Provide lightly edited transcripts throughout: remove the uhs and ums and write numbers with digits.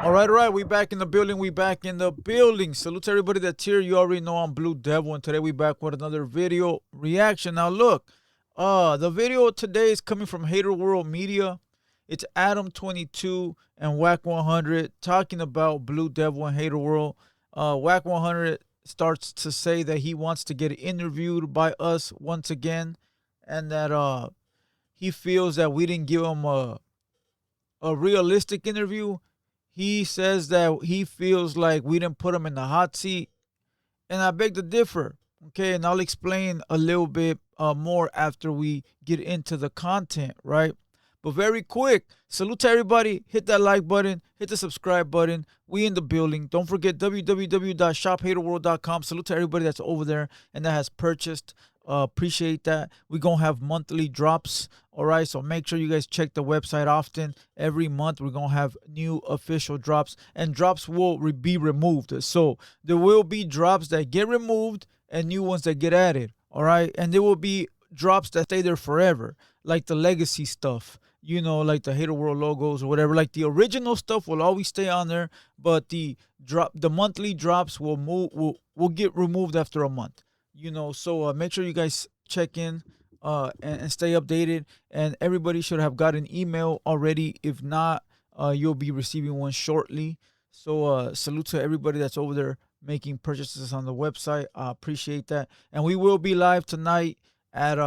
All right. We back in the building. We back in the building. Salute to everybody that's here. You already know I'm Blue Devil, and today we back with another video reaction. Now look, the video today is coming from Hater World Media. It's Adam22 and Wack100 talking about Blue Devil and Hater World. Wack100 starts to say that he wants to get interviewed by us once again, and that he feels that we didn't give him a realistic interview. He says that he feels like we didn't put him in the hot seat, and I beg to differ. Okay, and I'll explain a little bit more after we get into the content, right? But very quick, salute to everybody. Hit that like button, hit the subscribe button. We in the building. Don't forget www.shophaterworld.com. Salute to everybody that's over there and that has purchased. Appreciate that. We're going to have monthly drops. All right, so make sure you guys check the website often. Every month we're going to have new official drops, and drops will be removed. So there will be drops that get removed and new ones that get added. All right, and there will be drops that stay there forever, like the legacy stuff. You know, like the Hater World logos or whatever. Like the original stuff will always stay on there, but the monthly drops will get removed after a month. You know, so make sure you guys check in and stay updated. And everybody should have got an email already. If not, you'll be receiving one shortly. So salute to everybody that's over there making purchases on the website. I appreciate that. And we will be live tonight at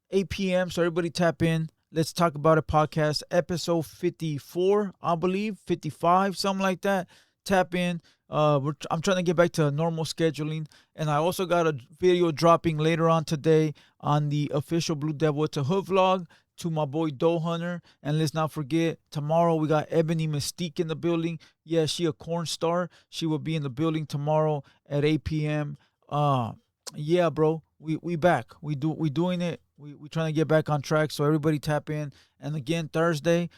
8 p.m. So everybody tap in. Let's Talk About It podcast, episode 54, I believe, 55, something like that. Tap in. I'm trying to get back to normal scheduling. And I also got a video dropping later on today on the official Blue Devil to Hood vlog to my boy Doe Hunter. And let's not forget, tomorrow we got Ebony Mystique in the building. Yeah, she a corn star. She will be in the building tomorrow at 8 p.m. Yeah, bro, we back. We doing it. We trying to get back on track. So everybody tap in. And again, Thursday,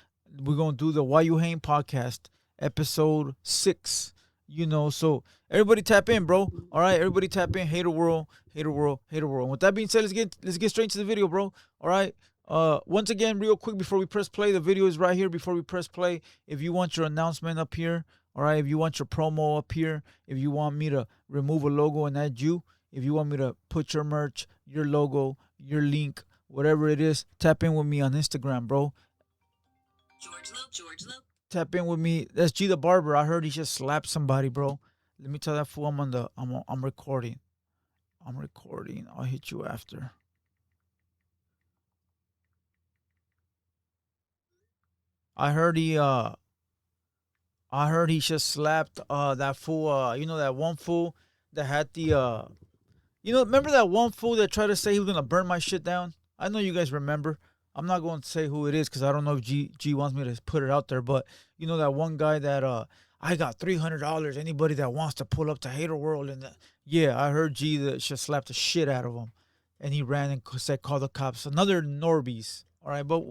we're going to do the Why You Hate podcast, episode 6. You know, so everybody tap in, bro. All right, everybody tap in. Hater World, Hater World, Hater World. And with that being said, let's get straight into the video, bro. All right. Once again, real quick before we press play, the video is right here before we press play. If you want your announcement up here, all right, if you want your promo up here, if you want me to remove a logo and add you, if you want me to put your merch, your logo, your link, whatever it is, tap in with me on Instagram, bro. George Lowe. Tap in with me. That's G the Barber. I heard he just slapped somebody, bro. Let me tell that fool I'm recording. I'm recording. I'll hit you after. I heard he just slapped that fool, you know, that one fool that had the remember that one fool that tried to say he was gonna burn my shit down? I know you guys remember. I'm not going to say who it is because I don't know if G wants me to put it out there. But you know that one guy that I got $300. Anybody that wants to pull up to Hater World, and yeah, I heard G that just slapped the shit out of him, and he ran and said call the cops. Another Norbies. All right, but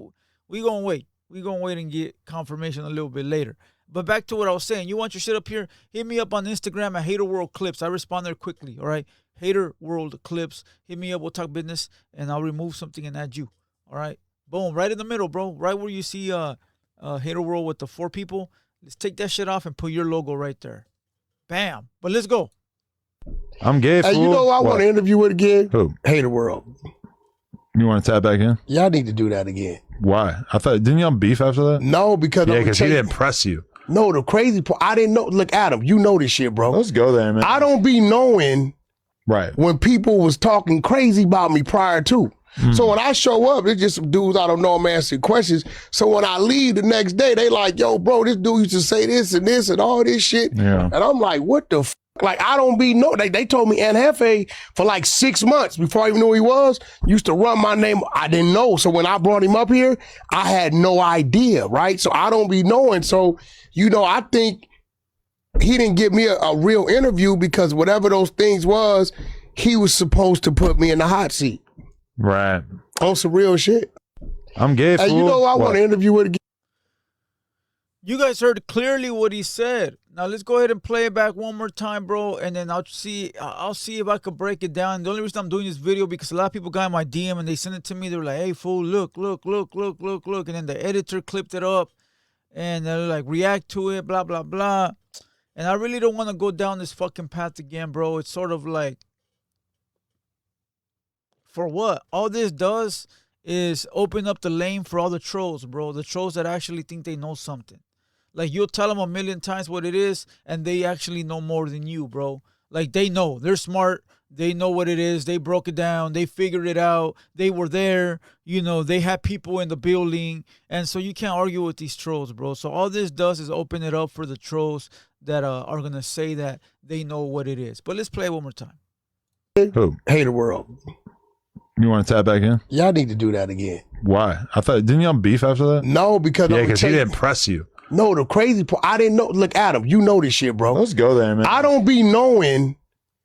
we gonna wait. We gonna wait and get confirmation a little bit later. But back to what I was saying. You want your shit up here? Hit me up on Instagram at Hater World Clips. I respond there quickly. All right, Hater World Clips. Hit me up. We'll talk business, and I'll remove something and add you. All right. Boom, right in the middle, bro. Right where you see Hater World with the 4 people. Let's take that shit off and put your logo right there. Bam. But let's go. I'm gay, fool. Hey, you know who I want to interview with again? Who? Hater World. You want to tap back in? Y'all need to do that again. Why? I thought, didn't y'all beef after that? No, because yeah, because he didn't press you. No, the crazy part, I didn't know. Look, Adam, you know this shit, bro. Let's go there, man. I don't be knowing when people was talking crazy about me prior to. So when I show up, it's just some dudes I don't know, I'm asking questions. So when I leave the next day, they like, yo, bro, this dude used to say this and all this shit. Yeah. And I'm like, what the f? Like, I don't be know. They told me Jefe for like 6 months before I even knew who he was, used to run my name. I didn't know. So when I brought him up here, I had no idea, right? So I don't be knowing. So, you know, I think he didn't give me a real interview because whatever those things was, he was supposed to put me in the hot seat. Right. On some real shit. I'm gay, fool. Hey, you know I want to interview with again. You guys heard clearly what he said. Now let's go ahead and play it back one more time, bro, and then I'll see if I could break it down. The only reason I'm doing this video because a lot of people got in my DM and they sent it to me. They were like, "Hey, fool, look," and then the editor clipped it up, and they're like react to it, blah blah blah. And I really don't want to go down this fucking path again, bro. It's sort of like, for what? All this does is open up the lane for all the trolls, bro. The trolls that actually think they know something. Like, you'll tell them a million times what it is, and they actually know more than you, bro. Like, they know. They're smart. They know what it is. They broke it down. They figured it out. They were there. You know, they had people in the building. And so you can't argue with these trolls, bro. So all this does is open it up for the trolls that are going to say that they know what it is. But let's play it one more time. Who? Hater world. You want to tap back in? Y'all need to do that again. Why? I thought, didn't y'all beef after that? No, because Yeah, because he didn't press you. No, the crazy part, I didn't know. Look, Adam, you know this shit, bro. Let's go there, man. I don't be knowing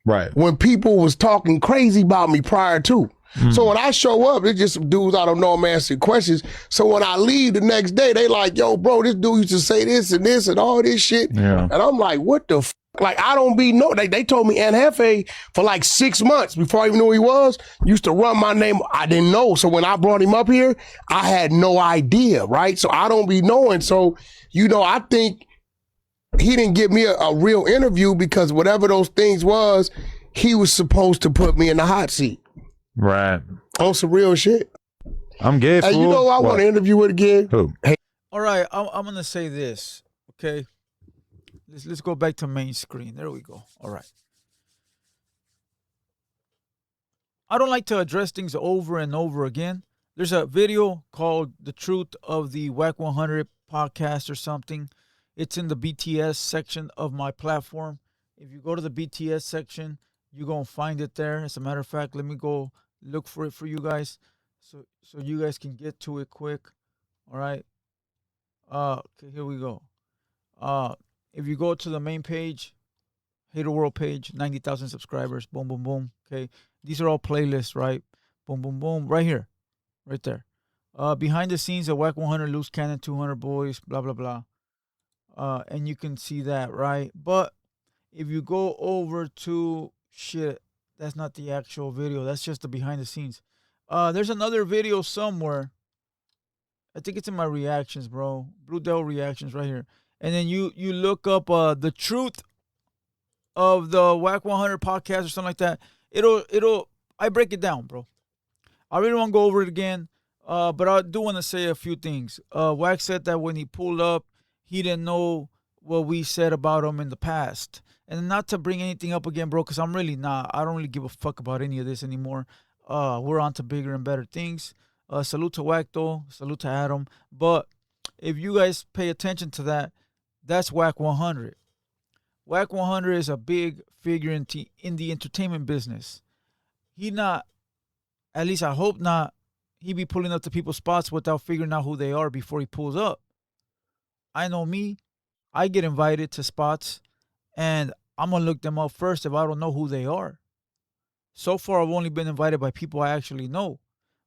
Right. when people was talking crazy about me prior to. So when I show up, it's just some dudes I don't know, I'm asking questions. So when I leave the next day, they like, yo, bro, this dude used to say this and all this shit. Yeah. And I'm like, what the f? Like, I don't be know. They told me Hefe for like 6 months before I even knew who he was, used to run my name. I didn't know. So when I brought him up here, I had no idea, right? So I don't be knowing. So, you know, I think he didn't give me a real interview because whatever those things was, he was supposed to put me in the hot seat. Right. On some real shit. I'm gay, fool. Hey, you know who I want to interview with again? Who? Hey. All right, I'm going to say this, okay? Let's go back to main screen. There we go. All right. I don't like to address things over and over again. There's a video called The Truth of the Wack100 podcast or something. It's in the BTS section of my platform. If you go to the BTS section, you're going to find it there. As a matter of fact, let me go look for it for you guys so you guys can get to it quick. All right. Okay, here we go. If you go to the main page, Hater World page, 90,000 subscribers, boom, boom, boom. Okay, these are all playlists, right? Boom, boom, boom, right here, right there. Behind the scenes of Wack100, Loose Cannon, 200 Boys, blah, blah, blah. And you can see that, right? But if you go over to, shit, that's not the actual video. That's just the behind the scenes. There's another video somewhere. I think it's in my reactions, bro. BlueDevilReactions right here. And then you look up The Truth of the Wack100 podcast or something like that. I break it down, bro. I really want to go over it again, but I do want to say a few things. Wack said that when he pulled up, he didn't know what we said about him in the past. And not to bring anything up again, bro, because I'm really not. I don't really give a fuck about any of this anymore. We're on to bigger and better things. Salute to Wack, though. Salute to Adam. But if you guys pay attention to that, that's Wack100. Wack100 is a big figure in the entertainment business. He not, at least I hope not, he be pulling up to people's spots without figuring out who they are before he pulls up. I know me. I get invited to spots, and I'm going to look them up first if I don't know who they are. So far, I've only been invited by people I actually know.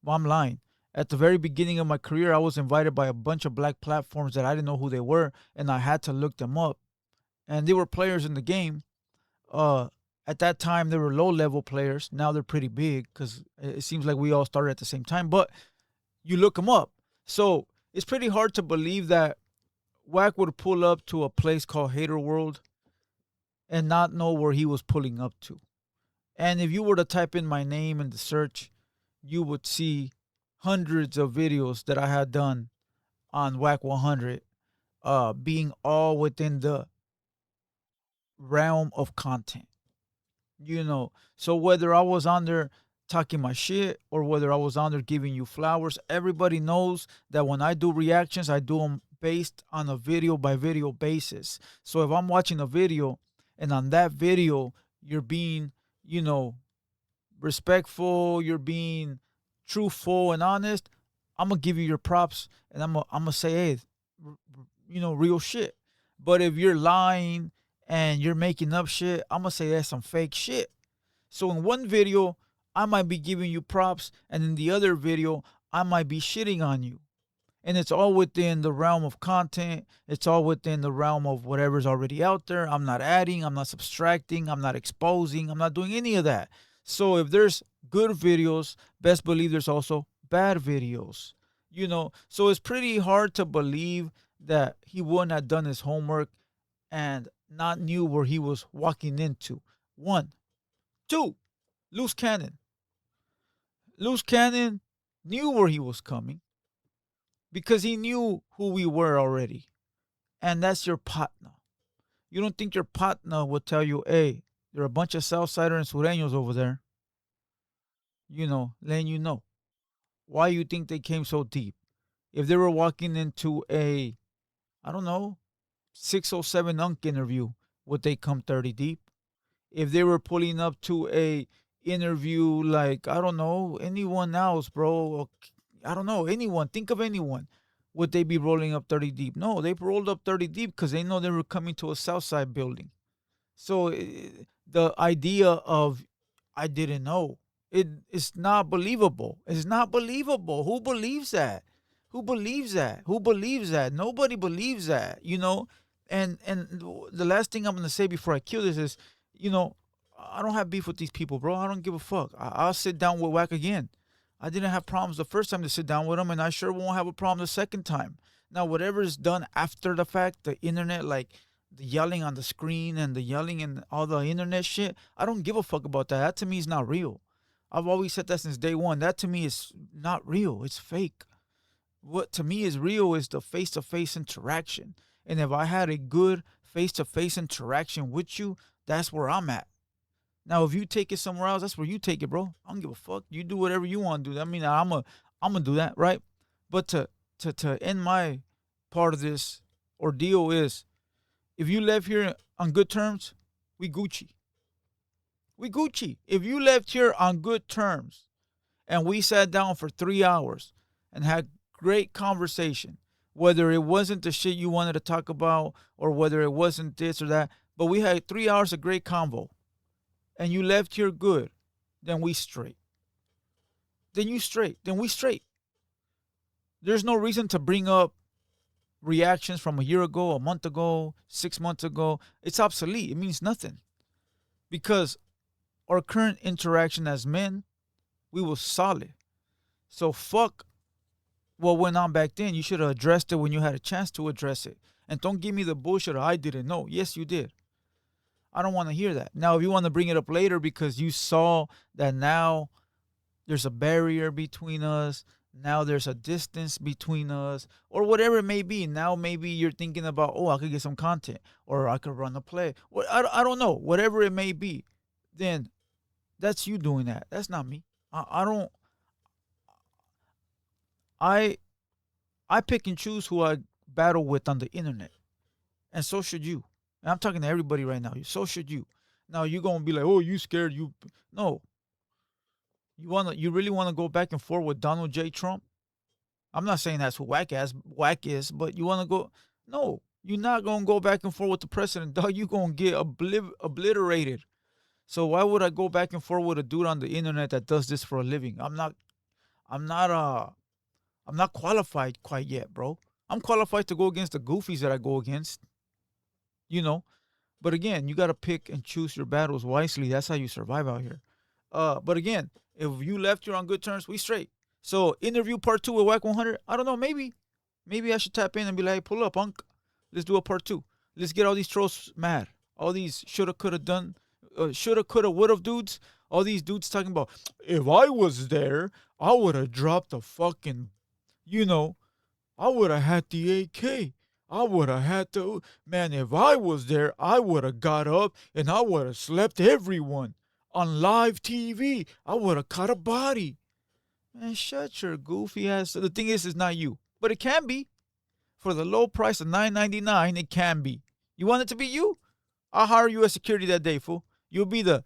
Well, I'm lying. At the very beginning of my career, I was invited by a bunch of black platforms that I didn't know who they were, and I had to look them up. And they were players in the game. At that time, they were low-level players. Now they're pretty big because it seems like we all started at the same time. But you look them up. So it's pretty hard to believe that Wack would pull up to a place called Hater World and not know where he was pulling up to. And if you were to type in my name in the search, you would see hundreds of videos that I had done on Wack100, being all within the realm of content. You know, so whether I was on there talking my shit or whether I was on there giving you flowers, everybody knows that when I do reactions, I do them based on a video by video basis. So if I'm watching a video and on that video you're being, you know, respectful, you're being truthful and honest, I'm gonna give you your props and I'm gonna say, hey, you know, real shit. But if you're lying and you're making up shit, I'm gonna say that's some fake shit. So in one video, I might be giving you props, and in the other video, I might be shitting on you. And it's all within the realm of content. It's all within the realm of whatever's already out there. I'm not adding, I'm not subtracting, I'm not exposing, I'm not doing any of that. So if there's good videos, best believe there's also bad videos. You know, so it's pretty hard to believe that he wouldn't have done his homework and not knew where he was walking into. One. Two, loose cannon. Loose cannon knew where he was coming because he knew who we were already. And that's your partner. You don't think your partner will tell you, hey, there are a bunch of Southsider and Sureños over there, letting you know. Why you think they came so deep? If they were walking into a, I don't know, 607 Unk interview, would they come 30 deep? If they were pulling up to a interview like, I don't know, anyone else, bro, I don't know, anyone, think of anyone, would they be rolling up 30 deep? No, they rolled up 30 deep because they know they were coming to a Southside building. So the idea of I didn't know, it's not believable. It's not believable. Who believes that? Who believes that? Who believes that? Nobody believes that, And the last thing I'm gonna say before I kill this is, I don't have beef with these people, bro. I don't give a fuck. I'll sit down with Wack again. I didn't have problems the first time to sit down with him, and I sure won't have a problem the second time. Now, whatever is done after the fact, the internet, like the yelling on the screen and the yelling and all the internet shit, I don't give a fuck about that. That to me is not real. I've always said that since day one. That to me is not real. It's fake. What to me is real is the face-to-face interaction. And if I had a good face-to-face interaction with you, that's where I'm at. Now, if you take it somewhere else, that's where you take it, bro. I don't give a fuck. You do whatever you want to do. I mean, I'm gonna do that, right? But to end my part of this ordeal is, if you left here on good terms, we Gucci. We Gucci. If you left here on good terms and we sat down for 3 hours and had great conversation, whether it wasn't the shit you wanted to talk about or whether it wasn't this or that, but we had 3 hours of great convo and you left here good, then we straight. Then you straight. Then we straight. There's no reason to bring up reactions from a year ago, a month ago, 6 months ago. It's obsolete. It means nothing. Because our current interaction as men, we was solid. So fuck what went on back then. You should have addressed it when you had a chance to address it. And don't give me the bullshit I didn't know. Yes, you did. I don't want to hear that. Now, if you want to bring it up later because you saw that now there's a barrier between us, now there's a distance between us, or whatever it may be. Now maybe you're thinking about, oh, I could get some content, or I could run a play. I don't know. Whatever it may be, then that's you doing that. That's not me. I pick and choose who I battle with on the internet. And so should you. And I'm talking to everybody right now. So should you. Now you're gonna be like, oh, you scared you no. You really wanna go back and forth with Donald J. Trump? I'm not saying that's who Wack is, but you wanna go, no, you're not gonna go back and forth with the president, dog. You're gonna get obliterated. So why would I go back and forth with a dude on the internet that does this for a living? I'm not qualified quite yet, bro. I'm qualified to go against the goofies that I go against. But again, you gotta pick and choose your battles wisely. That's how you survive out here. But again, if you left here on good terms, we straight. So interview part 2 with Wack100. I don't know. Maybe I should tap in and be like, hey, pull up, Unc. Let's do a part 2. Let's get all these trolls mad. All these shoulda, coulda, done, shoulda, coulda, woulda dudes. All these dudes talking about, if I was there, I would have dropped the fucking, I would have had the AK. I would have had to, man, if I was there, I would have got up and I would have slept everyone on live TV. I would have caught a body. Man, shut your goofy ass. The thing is, it's not you, but it can be. For the low price of $9.99, it can be. You want it to be you? I'll hire you as security that day, fool. You'll be the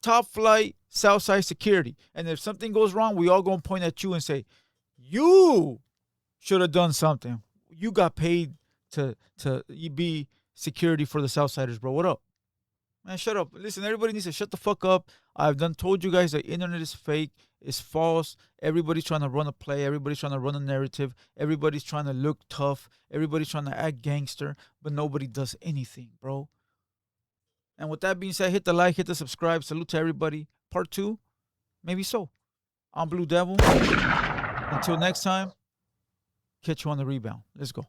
top flight Southside security. And if something goes wrong, we all gonna point at you and say, you should have done something. You got paid to be security for the Southsiders, bro. What up? Man, shut up. Listen, everybody needs to shut the fuck up. I've done told you guys the internet is fake. It's false. Everybody's trying to run a play. Everybody's trying to run a narrative. Everybody's trying to look tough. Everybody's trying to act gangster, but nobody does anything, bro. And with that being said, hit the like, hit the subscribe. Salute to everybody. Part 2, maybe so. I'm Blue Devil. Until next time, catch you on the rebound. Let's go.